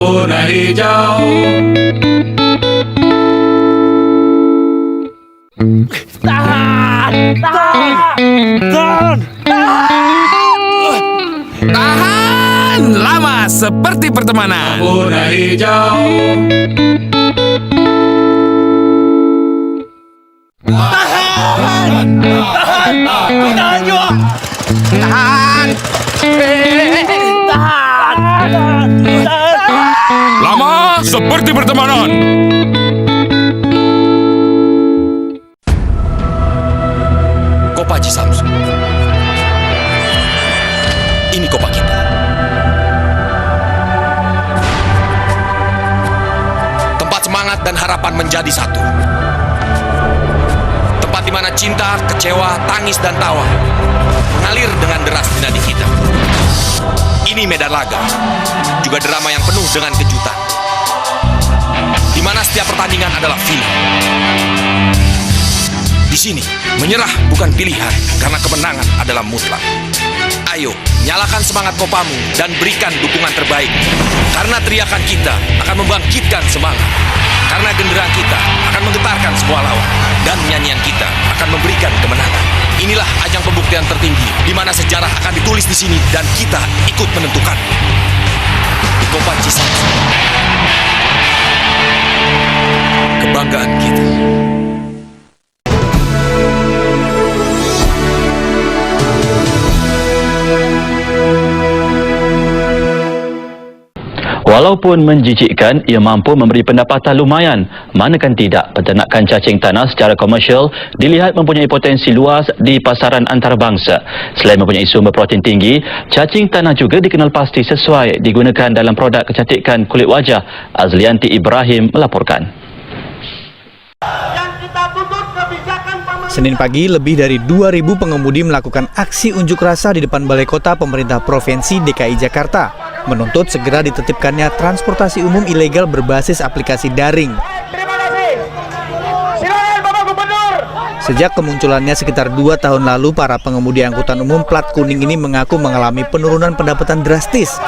Zona hijau. Tahan! Tahan! Lama seperti pertemanan. Zona hijau. Tahan juga! Tahan! Tahan! Lama seperti pertemanan. Kopaji Samsu. Ini kopa kita. Tempat semangat dan harapan menjadi satu. Tempat di mana cinta, kecewa, tangis, dan tawa mengalir dengan deras di nadi kita. Ini medan laga, juga drama yang penuh dengan kejutan. Di mana setiap pertandingan adalah final. Di sini, menyerah bukan pilihan, karena kemenangan adalah mutlak. Ayo, nyalakan semangat kopamu dan berikan dukungan terbaik. Karena teriakan kita akan membangkitkan semangat. Karena genderang kita akan menggetarkan semua lawan. Dan nyanyian kita akan memberikan kemenangan. Inilah ajang pembuktian tertinggi, di mana sejarah akan ditulis di sini dan kita ikut menentukan. Di Kopaji Samsu. Kebanggaan kita. Walaupun menjijikkan, ia mampu memberi pendapatan lumayan. Manakan tidak, peternakan cacing tanah secara komersial dilihat mempunyai potensi luas di pasaran antarabangsa. Selain mempunyai sumber protein tinggi, cacing tanah juga dikenal pasti sesuai digunakan dalam produk kecantikan kulit wajah. Azlianti Ibrahim melaporkan. Senin pagi, lebih dari 2.000 pengemudi melakukan aksi unjuk rasa di depan Balai Kota Pemerintah Provinsi DKI Jakarta, menuntut segera ditertibkannya transportasi umum ilegal berbasis aplikasi daring. Terima kasih. Silakan Bapak Gubernur. Sejak kemunculannya sekitar 2 tahun lalu, para pengemudi angkutan umum plat kuning ini mengaku mengalami penurunan pendapatan drastis.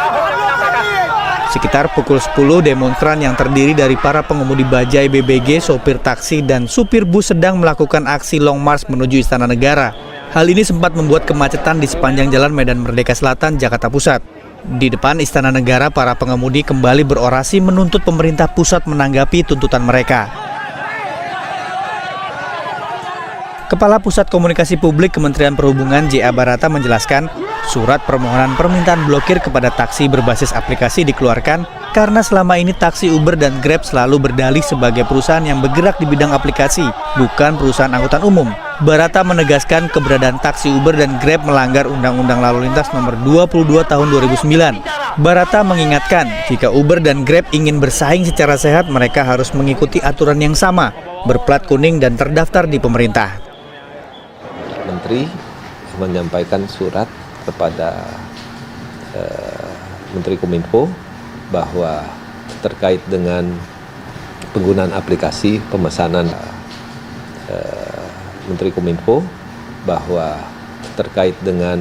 Sekitar pukul 10, demonstran yang terdiri dari para pengemudi bajai BBG, sopir taksi, dan supir bus sedang melakukan aksi long march menuju Istana Negara. Hal ini sempat membuat kemacetan di sepanjang Jalan Medan Merdeka Selatan, Jakarta Pusat. Di depan Istana Negara, para pengemudi kembali berorasi menuntut pemerintah pusat menanggapi tuntutan mereka. Kepala Pusat Komunikasi Publik Kementerian Perhubungan J.A. Barata menjelaskan, surat permohonan permintaan blokir kepada taksi berbasis aplikasi dikeluarkan karena selama ini taksi Uber dan Grab selalu berdalih sebagai perusahaan yang bergerak di bidang aplikasi, bukan perusahaan angkutan umum. Barata menegaskan keberadaan taksi Uber dan Grab melanggar Undang-Undang Lalu Lintas Nomor 22 Tahun 2009. Barata mengingatkan, jika Uber dan Grab ingin bersaing secara sehat, mereka harus mengikuti aturan yang sama, berplat kuning dan terdaftar di pemerintah. Menteri menyampaikan surat kepada Menteri Kominfo bahwa terkait dengan penggunaan aplikasi pemesanan Menteri Kominfo bahwa terkait dengan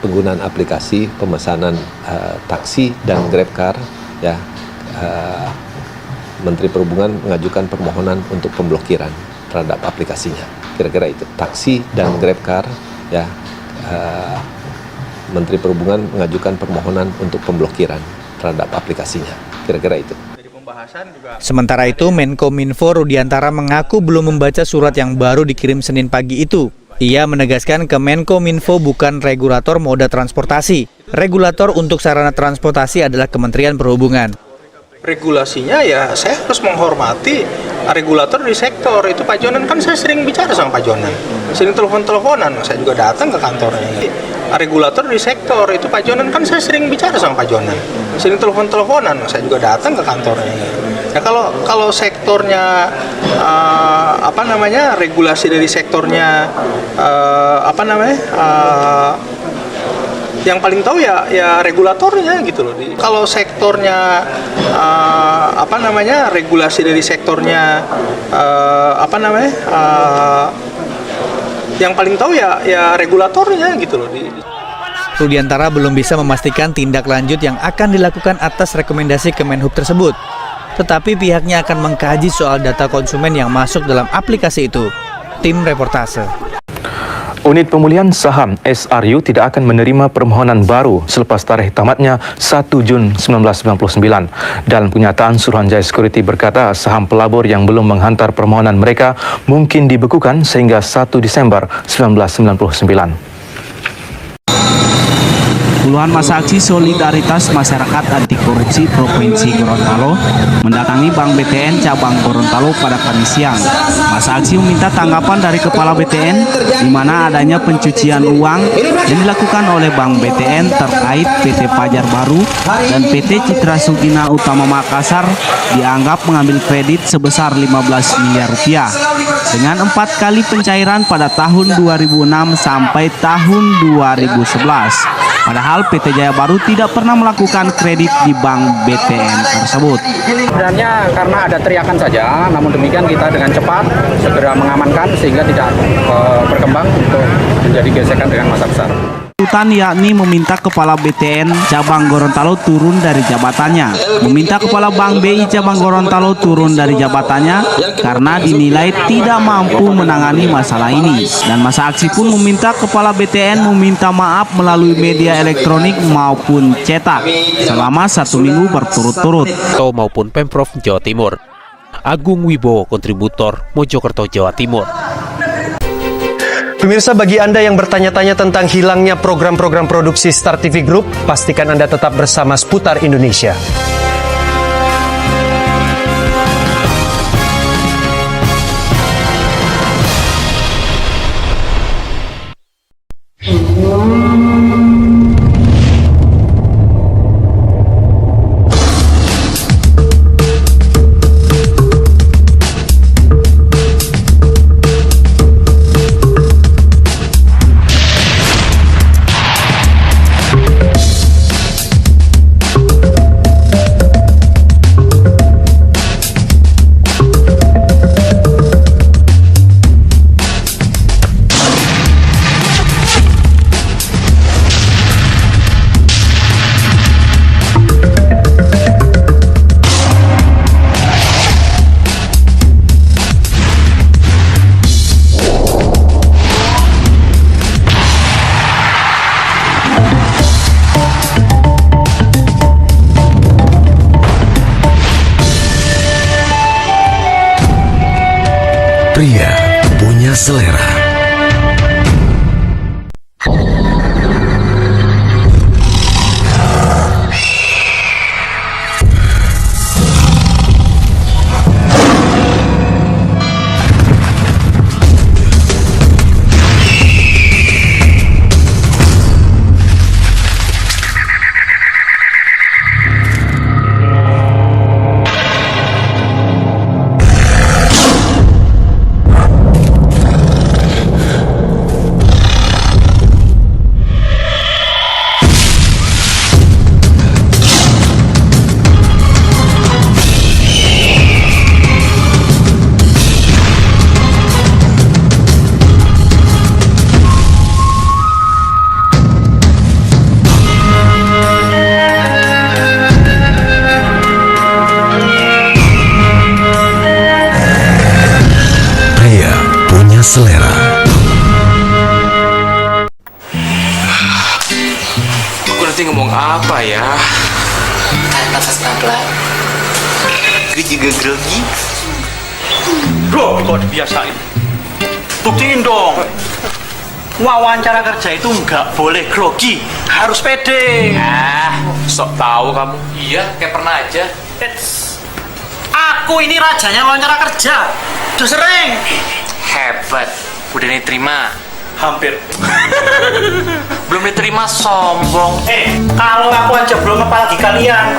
penggunaan aplikasi pemesanan taksi dan GrabCar, ya, Menteri Perhubungan mengajukan permohonan untuk pemblokiran terhadap aplikasinya. Kira-kira itu, taksi dan GrabCar, ya, Menteri Perhubungan mengajukan permohonan untuk pemblokiran terhadap aplikasinya. Kira-kira itu. Sementara itu, Menkominfo Rudiantara mengaku belum membaca surat yang baru dikirim Senin pagi itu. Ia menegaskan Kemenkominfo bukan regulator moda transportasi. Regulator untuk sarana transportasi adalah Kementerian Perhubungan. Regulasinya ya saya harus menghormati regulator di sektor. Itu Pak Jonan, kan saya sering bicara sama Pak Jonan, sering telepon-teleponan, saya juga datang ke kantornya. Regulator di sektor, itu Pak Jonan, kan saya sering bicara sama Pak Jonan, sering telepon-teleponan, saya juga datang ke kantornya. Ya kalau sektornya regulasi dari sektornya yang paling tahu ya regulatornya gitu loh. Kalau sektornya regulasi dari sektornya yang paling tahu ya regulatornya gitu loh. Rudiantara belum bisa memastikan tindak lanjut yang akan dilakukan atas rekomendasi Kemenhub tersebut. Tetapi pihaknya akan mengkaji soal data konsumen yang masuk dalam aplikasi itu. Tim Reportase. Unit Pemulihan Saham SRU tidak akan menerima permohonan baru selepas tarikh tamatnya 1 Jun 1999. Dalam kenyataan, Suruhanjaya Security berkata saham pelabur yang belum menghantar permohonan mereka mungkin dibekukan sehingga 1 Desember 1999. Puluhan masa aksi solidaritas masyarakat anti korupsi Provinsi Gorontalo mendatangi Bank BTN cabang Gorontalo pada Kamis siang. Masa aksi meminta tanggapan dari Kepala BTN di mana adanya pencucian uang yang dilakukan oleh Bank BTN terkait PT Pajar Baru dan PT Citra Sugina Utama Makassar dianggap mengambil kredit sebesar 15 miliar rupiah dengan 4 kali pencairan pada tahun 2006 sampai tahun 2011. Padahal PT Jaya Baru tidak pernah melakukan kredit di Bank BTN tersebut. Sebenarnya karena ada teriakan saja, namun demikian kita dengan cepat segera mengamankan sehingga tidak berkembang untuk menjadi gesekan dengan massa besar. Tuntutan yakni meminta Kepala BTN cabang Gorontalo turun dari jabatannya, meminta Kepala Bank BI cabang Gorontalo turun dari jabatannya karena dinilai tidak mampu menangani masalah ini. Dan masa aksi pun meminta Kepala BTN meminta maaf melalui media elektronik maupun cetak selama 1 minggu berturut-turut. Maupun Pemprov Jawa Timur. Agung Wibowo, kontributor Mojokerto, Jawa Timur. Pemirsa, bagi Anda yang bertanya-tanya tentang hilangnya program-program produksi Star TV Group, pastikan Anda tetap bersama Seputar Indonesia. Pria punya selera. Selera. Aku nanti ngomong apa ya? Tarik nafas pelan-pelan. Gue juga grogi. Bro, kok dibiasain? Buktiin dong. Wawancara kerja itu nggak boleh grogi, harus pede. Sok tahu kamu. Iya, kayak pernah aja. Aku ini rajanya wawancara kerja. Udah sering. Hebat, udah diterima. Hampir. Belum diterima, sombong. Kalau aku aja belum, apalagi kalian.